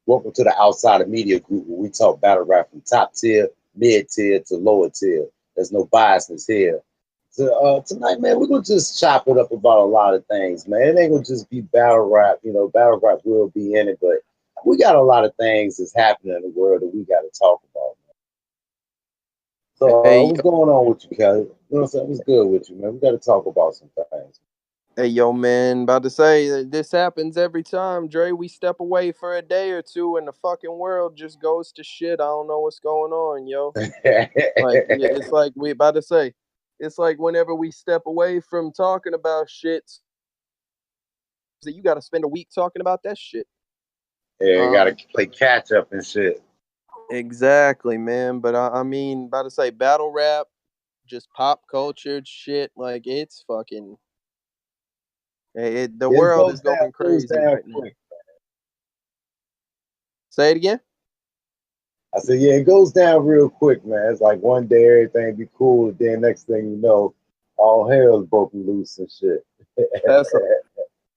Welcome to the Outsider Media Group where we talk battle rap from top tier, mid tier to lower tier. There's no biasness here. So, tonight, man, we're gonna just chop it up about a lot of things, man. It ain't gonna just be battle rap. Battle rap will be in it, but we got a lot of things that's happening in the world that we got to talk about. So, Hey, what's going on with you, Kelly? You know what I'm saying? What's good with you, man? We got to talk about some things. hey, yo, man. About to say this happens every time, Dre. We step away for a day or two, and the fucking world just goes to shit. I don't know what's going on, yo. Like, yeah, it's like we about to say. It's like whenever we step away from talking about shit, that you got to spend a week talking about that shit. Yeah, got to Um, play catch up and shit. exactly, man. But I mean, about to say battle rap, just pop culture shit. Like it's fucking. The Yeah, it world goes is down, going goes crazy down right now. quick. Say it again. I said, yeah, it goes down real quick, man. It's like one day everything be cool, then next thing you know, all hell's broken loose and shit. That's a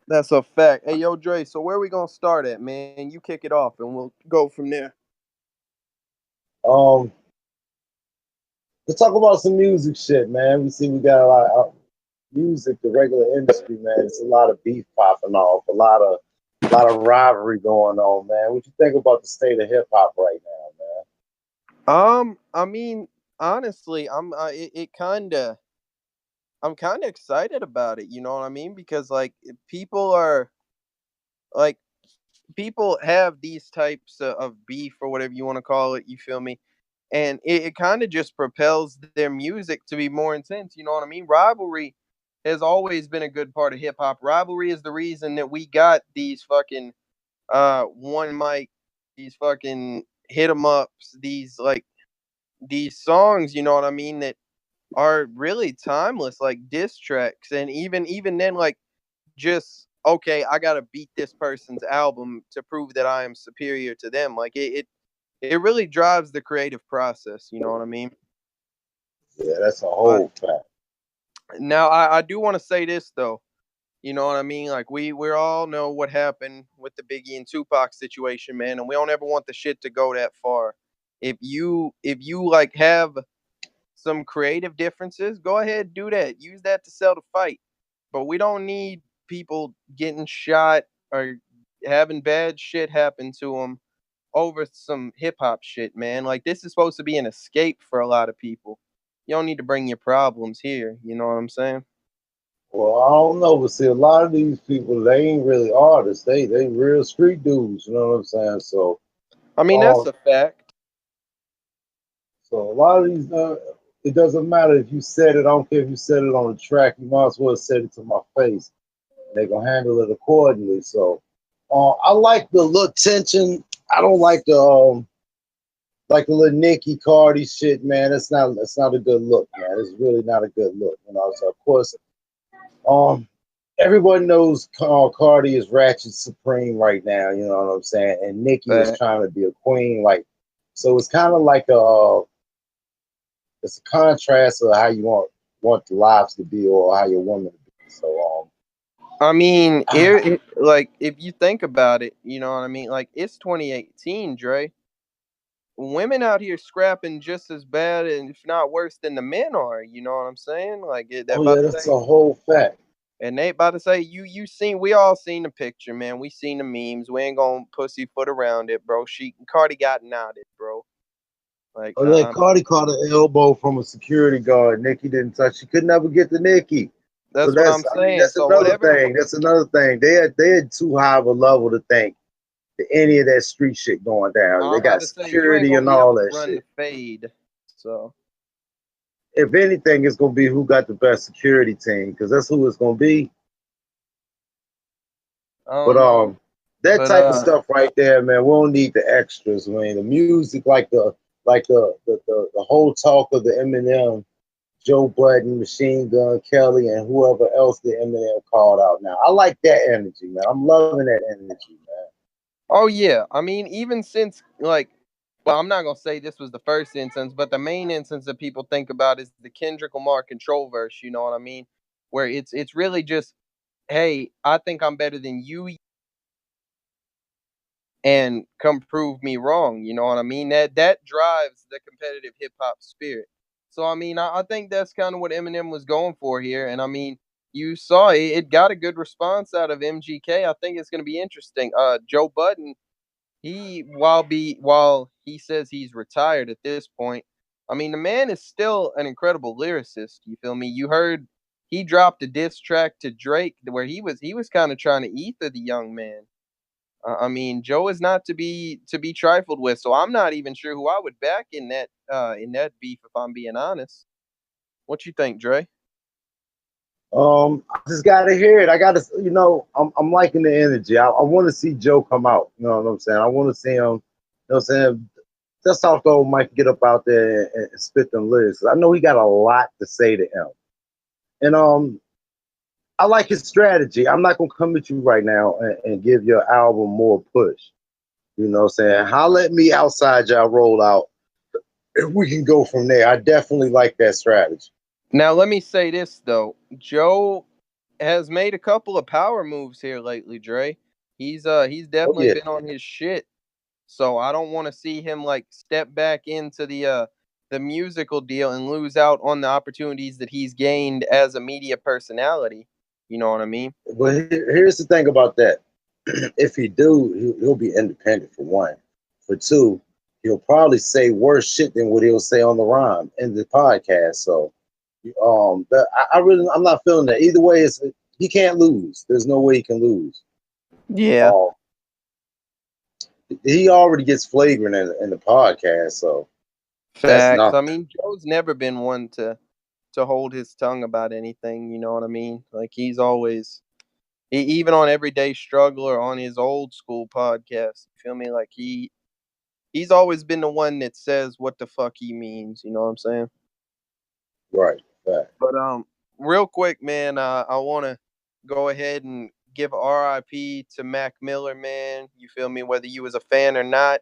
that's a fact. Hey, yo, Dre. So where we gonna start at, man? You kick it off, and we'll go from there. um, let's talk about some music shit, man. We see we got a lot of music, the regular industry, man. It's a lot of beef popping off, a lot of rivalry going on, man. What you think about the state of hip hop right now, man? I mean, honestly, I'm kind of excited about it. You know what I mean? Because like people are like people have these types of beef or whatever you want to call it. You feel me? And it kind of just propels their music to be more intense. You know what I mean? Rivalry has always been a good part of hip hop. Rivalry is the reason that we got these fucking one mic, these fucking hit 'em ups, these songs, you know what I mean, that are really timeless, like diss tracks, and even then, like just okay, I gotta beat this person's album to prove that I am superior to them. Like it really drives the creative process. You know what I mean? Yeah, that's a But whole fact. now I do want to say this though. You know what I mean? Like we all know what happened with the Biggie and Tupac situation, man, and we don't ever want the shit to go that far. If you like have some creative differences, go ahead, do that. Use that to sell the fight. But we don't need people getting shot or having bad shit happen to them over some hip hop shit, man. Like this is supposed to be an escape for a lot of people. You don't need to bring your problems here. You know what I'm saying? Well, I don't know, but see, a lot of these people, they ain't really artists. They real street dudes. You know what I'm saying? So, I mean, that's um, a fact. so a lot of these, it doesn't matter if you said it. I don't care if you said it on the track. You might as well said it to my face. They gonna handle it accordingly. So, I like the little tension. I don't like the little Nicki Cardi shit, man. That's not a good look, man. It's really not a good look. So of course, um, everyone knows Cardi is Ratchet Supreme right now. You know what I'm saying? And Nicki is Fact. trying to be a queen. Like, so it's kind of like it's a contrast of how you want the lives to be or how your woman to be. So I mean, um, like if you think about it, you know what I mean. Like it's 2018, Dre. Women out here scrapping just as bad and if not worse than the men are. You know what I'm saying? Like they're oh about yeah, to that's say, a whole fact. and they about to say, you seen, we all seen the picture, man. We seen the memes. We ain't gonna pussyfoot around it, bro. Cardi got knotted, bro. Like, Oh yeah, Cardi caught an elbow from a security guard. Nicki didn't touch. She could never get to Nicki. So that's what I'm I mean, saying. that's So another whatever, thing. That's another thing. They had too high of a level to think that any of that street shit going down. They I'm about got to say, you ain't security gonna and be able all to that run shit. the fade. So If anything, it's gonna be who got the best security team, because that's who it's gonna be. I But don't know, that but type of stuff right there, man, we don't need the extras. I mean, the music, like the whole talk of the Eminem, Joe Budden, Machine Gun Kelly, and whoever else the Eminem called out. Now, I like that energy, man. I'm loving that energy, man. oh yeah, I mean, even since like, well, I'm not gonna say this was the first instance, but the main instance that people think about is the Kendrick Lamar control verse. You know what I mean? Where it's really just, hey, I think I'm better than you. and come prove me wrong. You know what I mean? That drives the competitive hip hop spirit. So I mean, I think that's kind of what Eminem was going for here. And I mean, you saw it got a good response out of MGK. I think it's going to be interesting. Joe Budden, while he says he's retired at this point, I mean the man is still an incredible lyricist. You feel me? You heard he dropped a diss track to Drake where he was kind of trying to ether the young man. I mean, Joe is not to be trifled with. So I'm not even sure who I would back in that beef if I'm being honest. What you think, Dre? I just gotta hear it. I gotta, I'm liking the energy. I want to see Joe come out. You know what I'm saying? I want to see him. You know what I'm saying? Just off the old mic, get up out there and spit them lyrics. I know he got a lot to say to him, and I like his strategy. I'm not gonna come at you right now and give your album more push. You know what I'm saying? Holla at me outside y'all roll out. If we can go from there. I definitely like that strategy. Now let me say this though. Joe has made a couple of power moves here lately, Dre. He's Oh definitely yeah. been on his shit. So I don't want to see him like step back into the musical deal and lose out on the opportunities that he's gained as a media personality. You know what I mean? But here's the thing about that. If he do, he'll be independent for one. For two, he'll probably say worse shit than what he'll say on the rhyme in the podcast. So, I'm not feeling that. Either way, he can't lose. There's no way he can lose. Yeah. Um, he already gets flagrant in the podcast, so that's Facts. I nothing. mean, Joe's never been one to hold his tongue about anything. You know what I mean? Like he's always even on Everyday Struggle or on his old school podcast. You feel me? Like he's always been the one that says what the fuck he means. You know what I'm saying? Right. Right. But real quick, man, I want to go ahead and give R.I.P. to Mac Miller, man. You feel me? Whether you was a fan or not,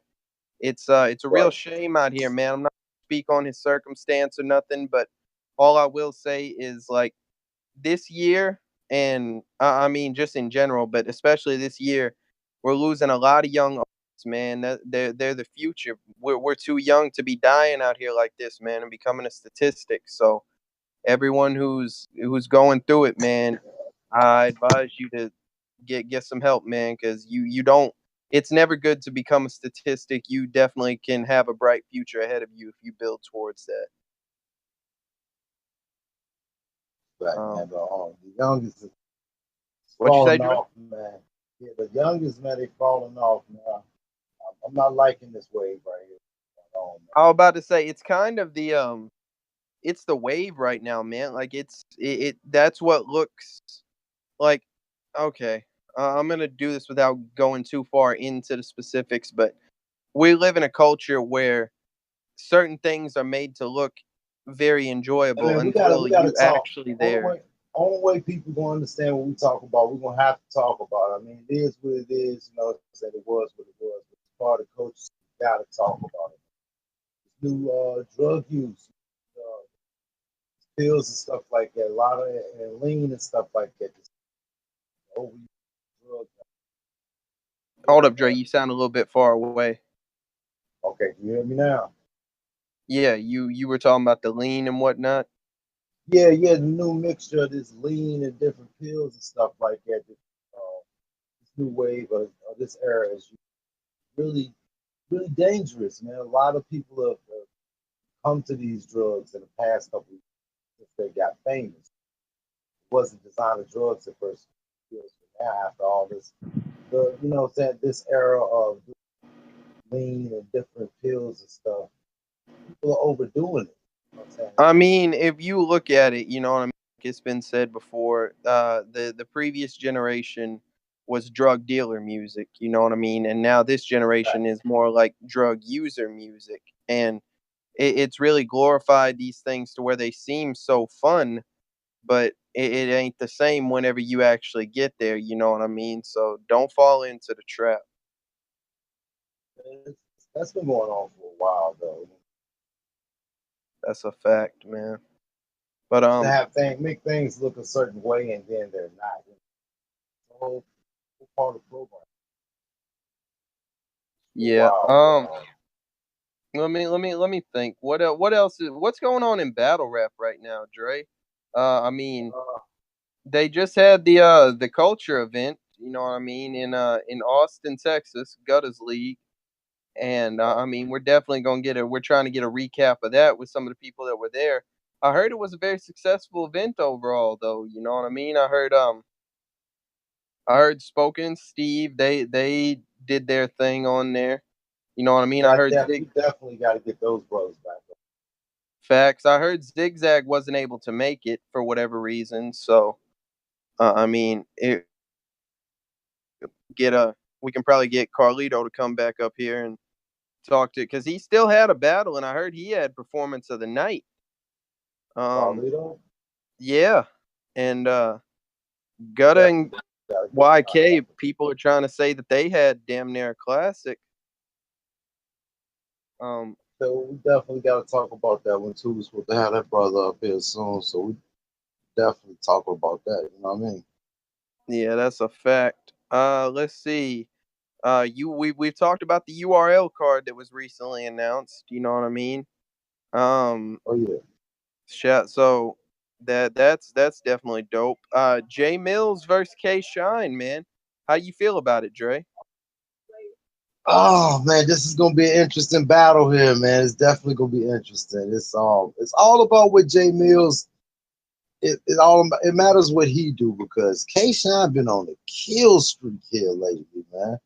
it's a real Right. shame out here, man. I'm not gonna speak on his circumstance or nothing, but all I will say is like this year, and I mean just in general, but especially this year, we're losing a lot of young artists, man. They're the future. We're too young to be dying out here like this, man, and becoming a statistic. So everyone who's going through it, man, I advise you to get some help, man, because you don't. It's never good to become a statistic. You definitely can have a bright future ahead of you if you build towards that. Right, man. Um, But the youngest is what you say, falling Dre? off, man. Yeah, the youngest man, they falling off, man. I'm not liking this wave right here. Oh, man. I was about to say it's kind of it's the wave right now, man. Like it that's what looks like. Okay, I'm gonna do this without going too far into the specifics, but we live in a culture where certain things are made to look very And enjoyable man, until we gotta you talk. actually Only there. way, only way people gonna understand what we talk about, we're gonna have to talk about it. I mean, it is what it is. You know, said it was what it was. But it's part of coaches. We gotta talk about it. New drug use, uh, pills and stuff like that. A lot of and lean and stuff like that. Just overuse drugs. Hold up, Dre. You sound a little bit far away. Okay, can you hear me now? Yeah, you were talking about the lean and whatnot. Yeah, yeah, the new mixture of this lean and different pills and stuff like that. This new wave of this era is really, really dangerous, man. A lot of people have come to these drugs in the past couple of years if they got famous. It wasn't designer drugs at first. But now, after all this, what I'm saying, this era of lean and different pills and stuff, people are overdoing it. You know what I'm saying? I mean, if you look at it, you know what I mean. Like it's been said before. The previous generation was drug dealer music. You know what I mean, and now this generation is more like drug user music, and it's really glorified these things to where they seem so fun, but it ain't the same whenever you actually get there. You know what I mean? So don't fall into the trap. That's been going on for a while, though. That's a fact, man. But To have things make things look a certain way and then they're not. It's a whole part of the program. Yeah. Wow, Let me think. What else what's going on in battle rap right now, Dre? I mean, they just had the culture event, you know what I mean, in Austin, Texas, Gutters League. And I mean, we're definitely gonna we're trying to get a recap of that with some of the people that were there. I heard it was a very successful event overall, though. You know what I mean? I heard Spoken Steve. They did their thing on there. You know what I mean? I heard we definitely got to get those brothers back. Facts. I heard Zigzag wasn't able to make it for whatever reason. So I mean, get a we can probably get Carlito to come back up here and talk to, because he still had a battle, and I heard he had performance of the night. Um, Carlito? yeah, and Gutta Definitely and got to get him out YK, of people are trying to say that they had damn near a classic. Um, So we definitely got to talk about that one too. We're supposed to have that brother up here soon, so we definitely talk about that. You know what I mean? yeah, that's a fact. Let's see. We've talked about the URL card that was recently announced. You know what I mean? Um, Oh yeah. so that's definitely dope. Jay Mills versus K Shine, man. How you feel about it, Dre? Oh man, this is gonna be an interesting battle here, man. It's definitely gonna be interesting. It's all about what Jay Mills. It matters what he do because K Shine been on the kill streak here lately, man.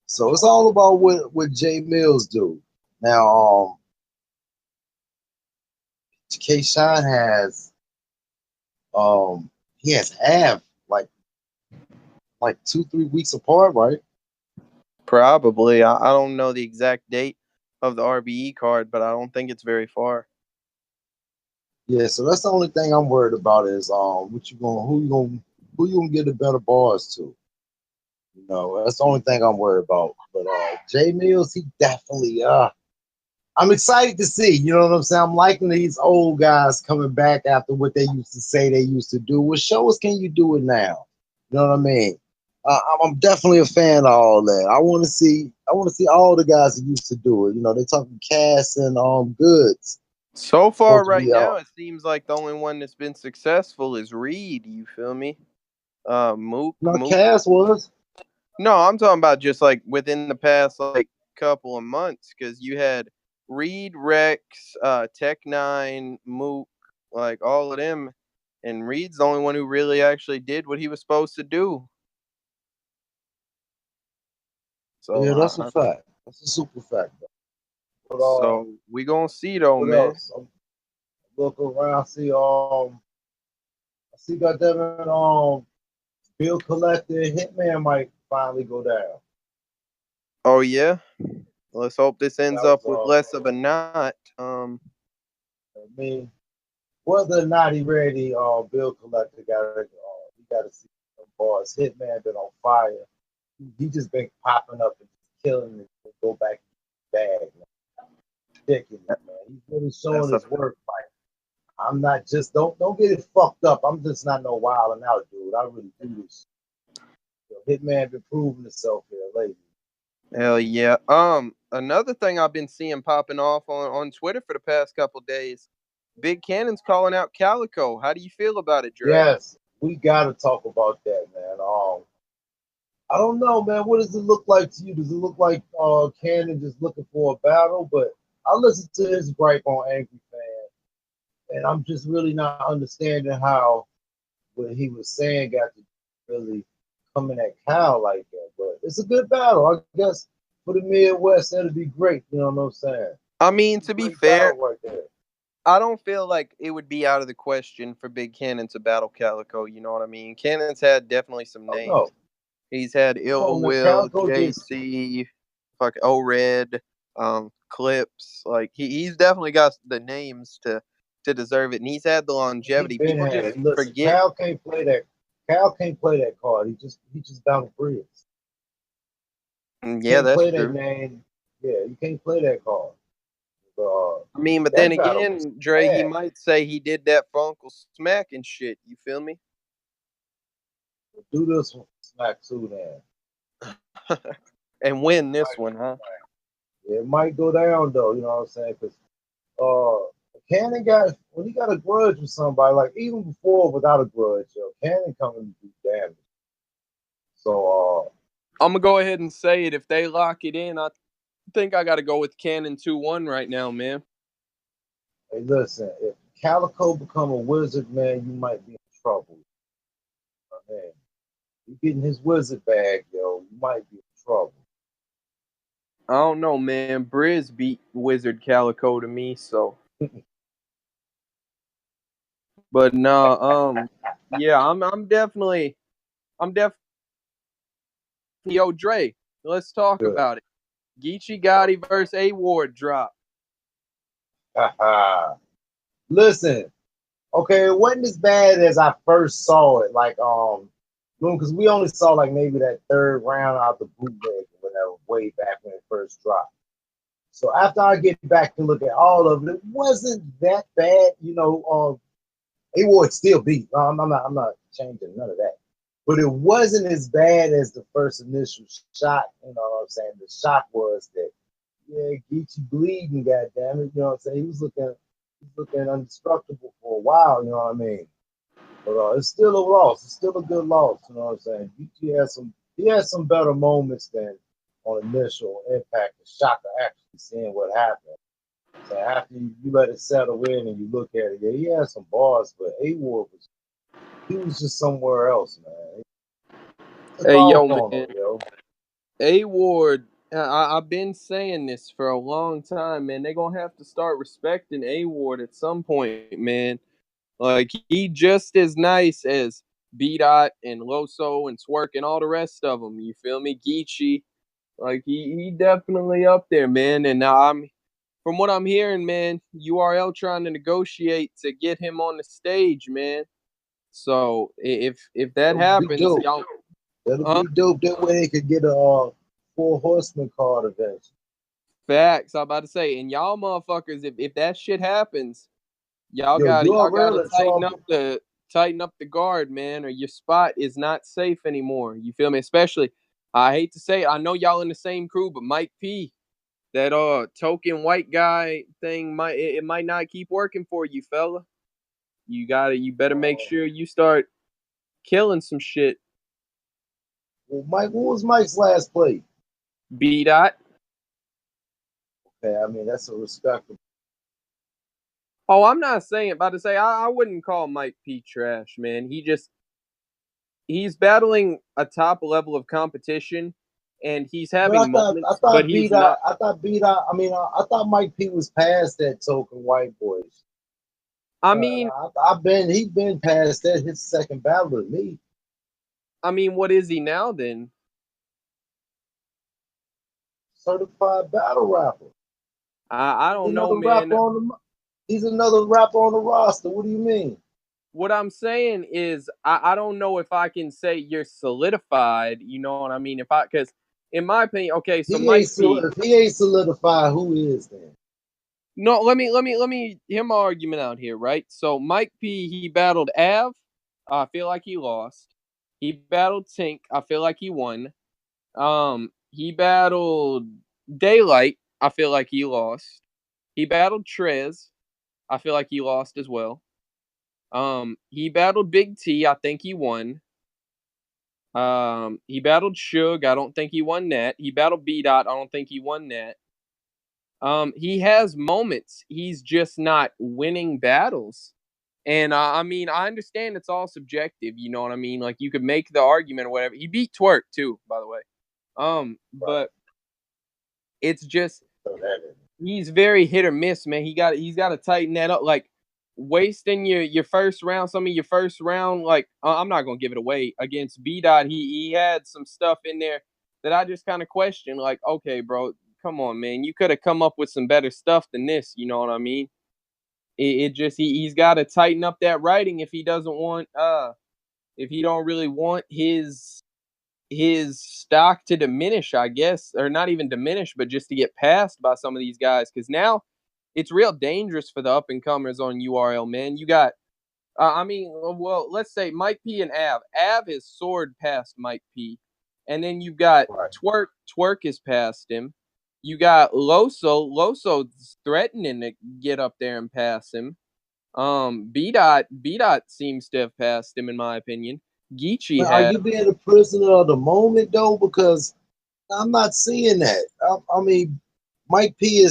So it's all about what Jay Mills do. Now, K Shine has he has half like 2 3 weeks apart, right? Probably. I don't know the exact date of the RBE card, but I don't think it's very far. Yeah, so that's the only thing I'm worried about is what you going who you gonna get the better bars to. You know, that's the only thing I'm worried about. But Jay Mills, he definitely I'm excited to see, you know what I'm saying? I'm liking these old guys coming back after what they used to say they used to do. What shows can you do it now? You know what I mean? I'm definitely a fan of all that. I want to see all the guys that used to do it. You know, they talking Cass and Goods. So far, Supposed to right be now, it seems like the only one that's been successful is Reed. You feel me? no, Mook. Cass was. No, I'm talking about just like within the past like couple of months, because you had Reed, Rex, Tech Nine, Mook, like all of them, and Reed's the only one who really actually did what he was supposed to do. So, Yeah, that's a fact. That's a super fact. But we gonna see though, what man. else? I'm look around, see I see goddamn it, Bill Collector, Hitman might finally go down. Oh yeah. Let's hope this ends That up was with less of a knot. I mean, whether or not he ready, Bill Collector got to see some bars. Hitman been on fire. He just been popping up and just killing it and go back in his bag. Man. Ridiculous, man. He's really showing That's a his work. Like I'm not just don't get it fucked up. I'm just not no wild and out dude. I really do this. Hitman been proving himself here lately. hell yeah. Another thing I've been seeing popping off on Twitter for the past couple days. Big Cannon's calling out Calico. How do you feel about it, Dre? Yes, we gotta talk about that, man. I don't know, man. What does it look like to you? Does it look like Cannon just looking for a battle? But I listened to his gripe on Angry Fan, and I'm just really not understanding how what he was saying got to really coming at Cal like that. But it's a good battle, I guess. For the Midwest, that'd be great. You know what I'm saying? I mean, It's a to be great fair, battle right there. I don't feel like it would be out of the question for Big Cannon to battle Calico. You know what I mean? Cannon's had definitely some Oh names. no, He's had no, Ill man. Will, Calico just JC, fuck O Red, Clips. Like he's definitely got the names to deserve it, and he's had the he longevity. been People had just it. Listen, forget. Cal can't play that card. He just down the bridge. Yeah, Can't that's play that true. name. Yeah, you can't play that card. I mean, but then That battle was again, Dre, he bad. might say he did that for Uncle Smack and shit. You feel me? Do this one, Smack 2 then. And win this one, huh? It might go down though. You know what I'm saying? Because Cannon got when he got a grudge with somebody, like even before without a grudge, Cannon coming to do damage. So I'm gonna go ahead and say it. If they lock it in, I think I got to go with Cannon 2-1 right now, man. hey, listen, if Calico become a wizard, man, you might be in trouble. Man, you getting his wizard bag, yo, you might be in trouble. I don't know, man. Briz beat Wizard Calico to me, so. But no, yeah, I'm definitely. Yo, Dre, let's talk Good. about it. Geechee Gotti versus A Ward drop. Listen, okay, it wasn't as bad as I first saw it. Like, because we only saw like maybe that third round out the bootleg or whatever, way back when it first dropped. So after I get back and look at all of it, it wasn't that bad. A Ward still beat. I'm not changing none of that. But it wasn't as bad as the first initial shot. You know what I'm saying? The shock was that, yeah, Geechee bleeding, goddamn it. You know what I'm saying? He was looking indestructible for a while. You know what I mean? But it's still a loss. It's still a good loss. You know what I'm saying? He had some better moments than on initial impact. The shock of actually seeing what happened. So after you let it settle in and you look at it, yeah, he had some bars, but A Ward was just somewhere else, man. Took Hey, off yo, on man. him, yo. A Ward, I've been saying this for a long time, man. They're gonna have to start respecting A Ward at some point, man. Like he just as nice as B Dot and Loso and Twerk and all the rest of them. You feel me? Geechee, like he definitely up there, man. And now from what I'm hearing, man, URL trying to negotiate to get him on the stage, man. So if that That would be happens, dope. y'all, That'll huh? be dope. That way they could get a Four Horseman card eventually. Facts. I'm about to say, and y'all motherfuckers, if that shit happens, y'all Yo, gotta y'all URL gotta and Choppin. tighten up the guard, man, or your spot is not safe anymore. You feel me? Especially, I hate to say it, I know y'all in the same crew, but Mike P, that token white guy thing might not keep working for you, fella. You better make Uh, sure you start killing some shit. well, Mike, what was Mike's last play? B dot. Okay, I mean that's a respectable. Oh, I'm not saying about to say I wouldn't call Mike P trash, man. He's battling a top level of competition and he's But I having thought I moments, but thought B he's dot not. I thought B dot. I mean I thought Mike P was past that token white boys. I mean, He's been past that. His second battle with me. what is he now then? Certified battle rapper. I He's don't know, another man. rapper on the. He's another rapper on the roster. What do you mean? What I'm saying is I don't know if I can say you're solidified, you know what I mean? If I Because in my opinion, okay, so Mike P, If he ain't solidified, who is then? no, let me hear my argument out here, right? So Mike P, he battled Av. I feel like he lost. He battled Tink. I feel like he won. He battled Daylight. I feel like he lost. He battled Trez. I feel like he lost as well. He battled Big T. I think he won. He battled Suge. I don't think he won that. He battled B Dot. I don't think he won that. He has moments. He's just not winning battles. And I understand it's all subjective. You know what I mean? Like you could make the argument or whatever. He beat Twerk too, by the way. Right. But it's just So that is. he's very hit or miss, man. He's got to tighten that up. Like wasting your first round, some of your first round. Like I'm not gonna give it away against B Dot. He had some stuff in there that I just kind of questioned. Like, okay, bro, come on, man, you could have come up with some better stuff than this. You know what I mean? It just he's got to tighten up that writing if he doesn't want if he don't really want his stock to diminish, I guess, or not even diminish, but just to get passed by some of these guys. Because now it's real dangerous for the up and comers on URL, man. You got, well, let's say Mike P and Av. Av has soared past Mike P, and then you've got Right. Twerk. Twerk is past him. You got Loso. Loso's threatening to get up there and pass him. B Dot seems to have passed him in my opinion. Geechee Man, are had. you being a prisoner of the moment though? Because I'm not seeing that. I mean, Mike P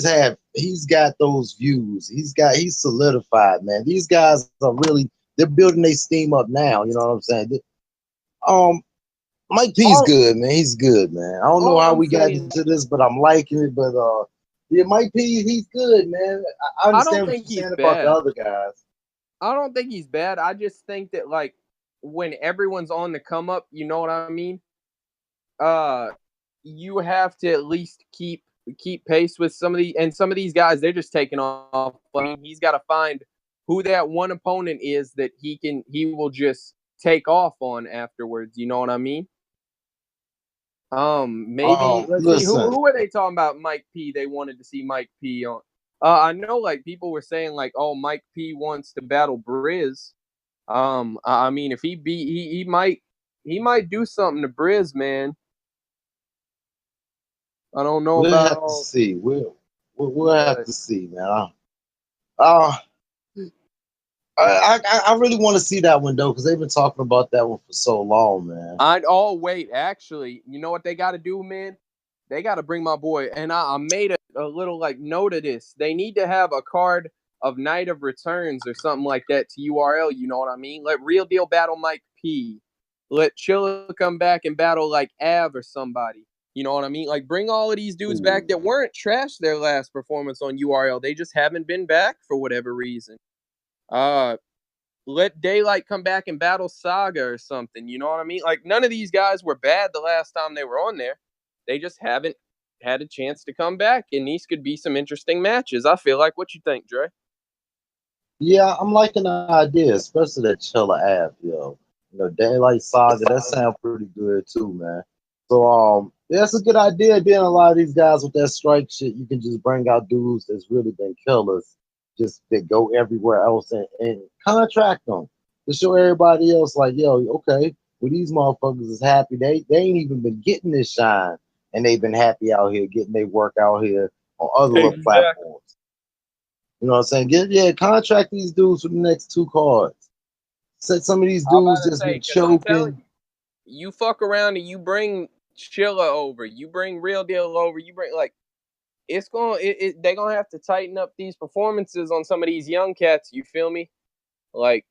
he's got those views. He's solidified, man. These guys are really they're building their steam up now. You know what I'm saying? Um, Mike P's All, good, man. He's good, man. I don't know all how I'm we got saying, into this, but I'm liking it. But yeah, Mike P, he's good, man. I I don't understand what think you're he's saying about the bad. other guys. I don't think he's bad. I just think that like when everyone's on the come up, you know what I mean? Uh you have to at least keep pace with some of these guys, they're just taking off. I mean, he's got to find who that one opponent is that he will just take off on afterwards, you know what I mean? Maybe let's see Listen, who are they talking about Mike P, they wanted to see Mike P on. I know like people were saying like, oh, Mike P wants to battle Briz. I mean, if he beat, he might do something to Briz, man. I don't know we'll about have to all, see. We'll have but to see, man. Uh, I really want to see that one though, because they've been talking about that one for so long, man. wait, actually, you know what they got to do, man? They got to bring my boy, and I made a little like note of this. They need to have a card of Night of Returns or something like that to URL. You know what I mean? Let Real Deal battle Mike P. Let Chilla come back and battle like Av or somebody. You know what I mean? Like bring all of these dudes back Ooh. that weren't trash their last performance on URL. They just haven't been back for whatever reason. Uh, Let Daylight come back and battle Saga or something. You know what I mean? Like none of these guys were bad the last time they were on there. They just haven't had a chance to come back, and these could be some interesting matches. I feel like. What you think, Dre? Yeah, I'm liking the idea, especially that Chiller app, yo. Daylight Saga, that sounds pretty good too, man. So yeah, that's a good idea. Then a lot of these guys with that strike shit, you can just bring out dudes that's really been killers, just that go everywhere else and contract them to show everybody else, like, yo, okay, well these motherfuckers is happy. They ain't even been getting this shine, and they've been happy out here getting their work out here on other little Exactly. platforms. You know what I'm saying? Contract these dudes for the next two cards. Said some of these I'm dudes about to just say been because I'm telling choking. you, you fuck around and you bring Chilla over, you bring Real Deal over, you bring like it's going. They're gonna have to tighten up these performances on some of these young cats. You feel me? Like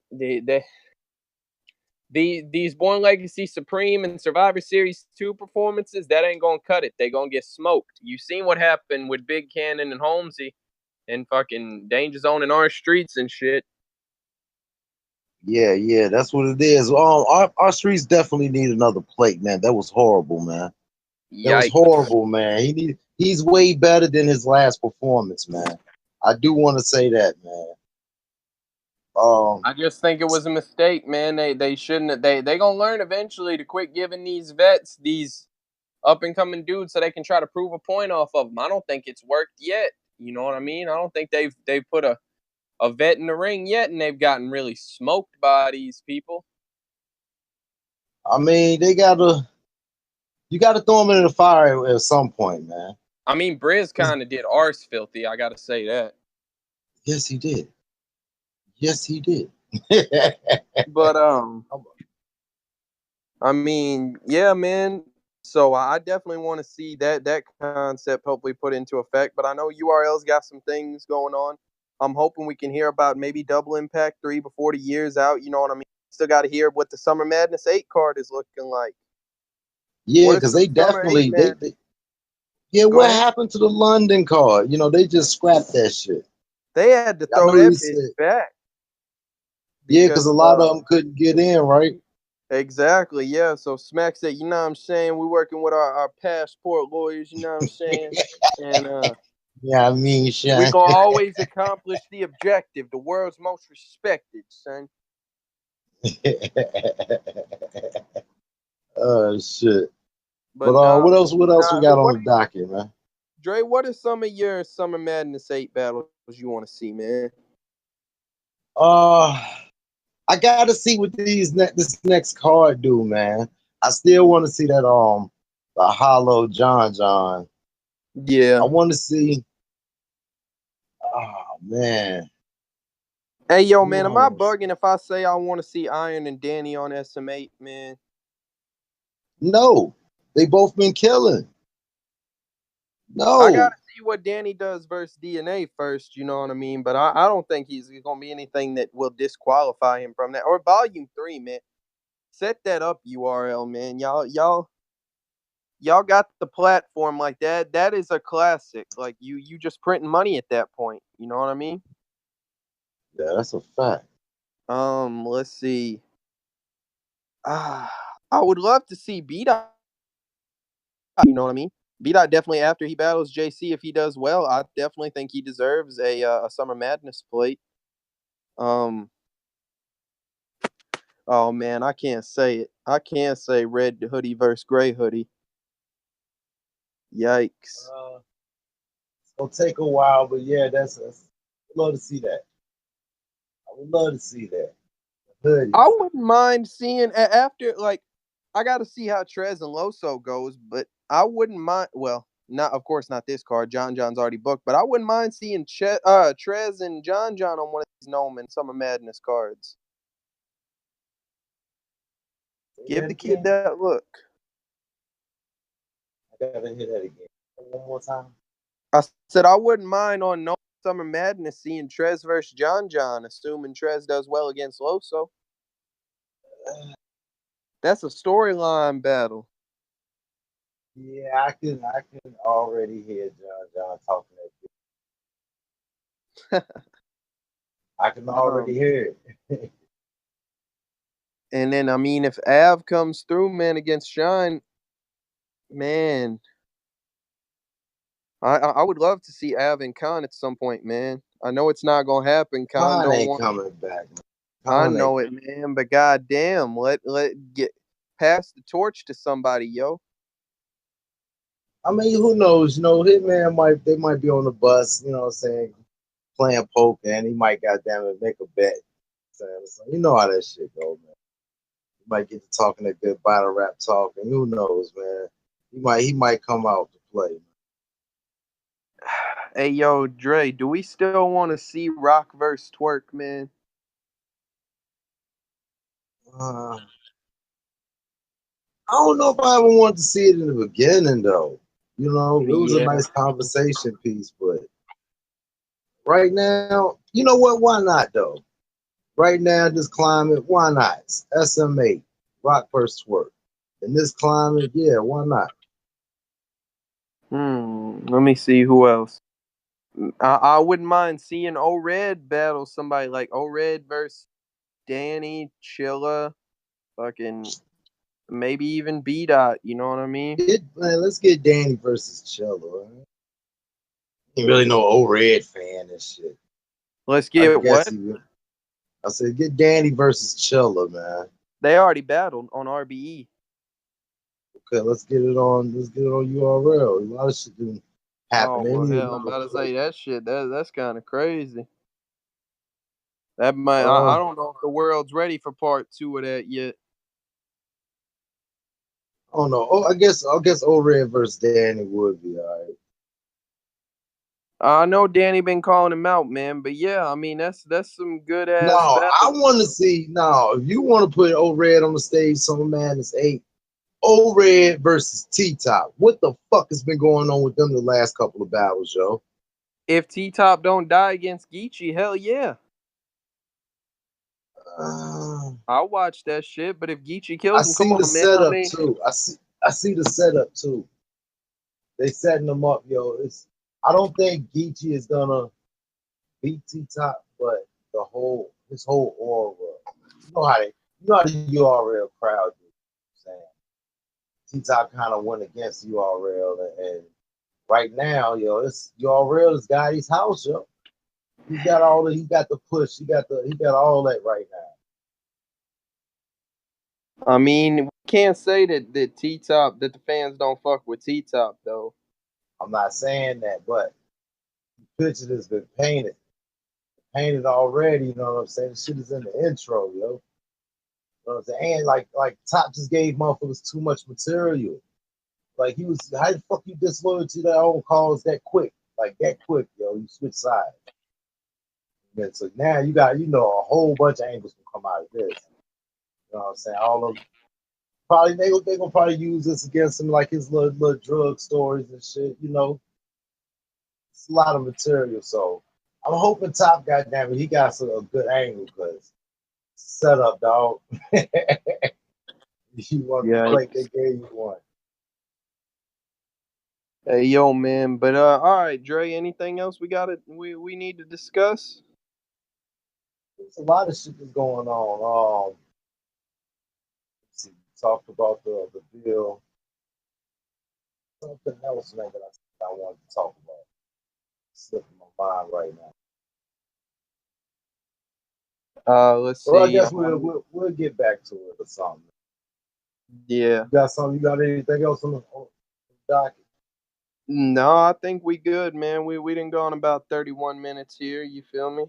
these Born Legacy Supreme and Survivor Series 2 performances, that ain't gonna cut it. They gonna get smoked. You seen what happened with Big Cannon and Holmesy and fucking Danger Zone and our streets and shit. Yeah, that's what it is. Our streets definitely need another plate, man. That was horrible, man. That was Yikes. horrible, man. He's way better than his last performance, man. I do want to say that, man. Um, I just think it was a mistake, man. They shouldn't have, they gonna learn eventually to quit giving these vets these up and coming dudes so they can try to prove a point off of them. I don't think it's worked yet. You know what I mean? I don't think they've put a vet in the ring yet, and they've gotten really smoked by these people. I mean, you gotta throw them in the fire at some point, man. I mean, Briz kind of did ours filthy. I got to say that. Yes, he did. Yes, he did. But I mean, yeah, man. So I definitely want to see that concept hopefully put into effect. But I know URL's got some things going on. I'm hoping we can hear about maybe Double Impact 3 before the year's out. You know what I mean? Still got to hear what the Summer Madness 8 card is looking like. Yeah, What is because some they Summer 8, definitely man? yeah. Go What ahead. happened to the London card? They just scrapped that shit. They had to I throw know he that bitch said, back yeah, because because a lot of them couldn't get in, right? exactly, yeah. So Smack said, you know what I'm saying? We're working with our passport lawyers, you know what I'm saying? And Yeah, I mean, we Shine. gonna always accomplish the objective, the world's most respected, son. Oh shit. But But nah, what else? What else we nah. got on What, the docket, man? Dre? What are some of your Summer Madness 8 battles you want to see, man? Uh, I gotta see what this next card do, man. I still want to see that the Hollow John John. Yeah. I want to see. Oh man, Hey, yo, who man, I am I want to see? bugging if I say I want to see Iron and Danny on SM8, man? No, they both been killing. I gotta No, see what Danny does versus DNA first, you know what I mean? But I don't think he's gonna be anything that will disqualify him from that. Or Volume 3, man. Set that up, URL, man. Y'all got the platform like that. That is a classic. Like you just printing money at that point. You know what I mean? yeah, that's a fact. Let's see. Ah, I would love to see B Dot. You know what I mean? B Dot definitely after he battles JC, if he does well, I definitely think he deserves a Summer Madness plate. Um, oh man, I can't say it. I can't say red hoodie versus gray hoodie. Yikes. It's gonna take a while, but yeah, I'd love to see that. I would love to see that. I Hoodies. wouldn't mind seeing after like I got to see how Trez and Loso goes, but I wouldn't mind. Well, not of course not this card. John's already booked, but I wouldn't mind seeing Trez and John on one of these Gnome and Summer Madness cards. Say Give that the kid again. that look. I gotta hear that again. One more time. I said I wouldn't mind on No Summer Madness seeing Trez versus John, assuming Trez does well against Loso. That's a storyline battle. Yeah, I can already hear John talking that. I can already Um, hear it. and then I mean, if Av comes through, man, against Shine, man, I would love to see Av and Khan at some point, man. I know it's not gonna happen. Khan Khan don't ain't want. coming back, man. I Khan ain't. know it, man. But goddamn, let get pass the torch to somebody, yo. I mean, who knows? Hitman might be on the bus, what I'm saying, playing poker, and he might goddamn it make a bet. So, you know how that shit go, man. He might get to talking that good battle rap talk, and who knows, man. He might come out to play. Hey, yo, Dre, do we still want to see Rock versus Twerk, man? Uh, I don't know if I ever wanted to see it in the beginning, though. It was a Yeah. nice conversation piece, but right now, you know what? Why not, though? Right now, this climate, why not? SMA, Rock versus Twerk. In this climate, yeah, why not? Let me see who else. I wouldn't mind seeing O-Red battle somebody like O-Red versus Danny, Chilla, fucking maybe even B Dot. You know what I mean? Let's get Danny versus Cello. Right? Ain't really no old red fan and shit. Let's I get guess what? he would. I said get Danny versus Chilla, man. They already battled on RBE. Okay, let's get it on. Let's get it on URL. A lot of shit didn't Oh happen. They well, need hell, I'm another about to play. say that shit. That's kind of crazy. That might. I Uh, don't know if the world's ready for part 2 of that yet. I don't know. Oh, I guess old red versus Danny would be all right. I know Danny been calling him out, man, but yeah, I mean that's some good No, ass I battle. want to see. No, if you want to put old red on the stage, Summer Madness 8, old red versus T Top. What the fuck has been going on with them the last couple of battles, yo? If T Top don't die against Geechee, hell yeah. Uh, I'll watch that shit. But if Geechee I kills him, come see the on, man. I setup mean, too. I see the setup too. They setting them up, yo. I don't think Geechee is gonna beat T Top, but his whole aura. You know how the URL crowd do. Saying T Top kind of went against URL, and right now, yo, it's URL is Gotti's house, yo. He got the push, he got all that right now. we can't say that T Top that the fans don't fuck with T Top though. I'm not saying that, but the picture has been painted already. You know what I'm saying? The shit is in the intro, yo. You know what I'm saying? And like Top just gave motherfuckers too much material. Like he was, how the fuck you disloyal to their own cause that quick? Like that quick, yo. You switch sides. And so now you got, a whole bunch of angles can come out of this. You know what I'm saying? All of probably they gonna probably use this against him, like his little drug stories and shit. It's a lot of material. So I'm hoping Top, goddamn it, he got a good angle because set up, dog. You want the Yeah. break, they gave you one. Hey, yo, man. But all right, Dre. Anything else we need to discuss? There's a lot of shit that's going on. See, talked about the bill. Something else, man, that I wanted to talk about. Slipping my mind right now. Let's Well, I see. guess we'll get back to it or something. Yeah. You got something? You got anything else on the docket? No, I think we good, man. We done gone about 31 minutes here. You feel me?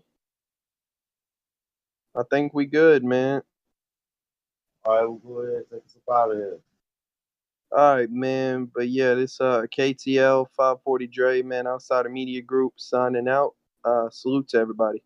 I think we good, man. All right, we'll go ahead and take us up out of here. All right, man. But yeah, this KTL 540 Dre, man, outside of media group signing out. Salute to everybody.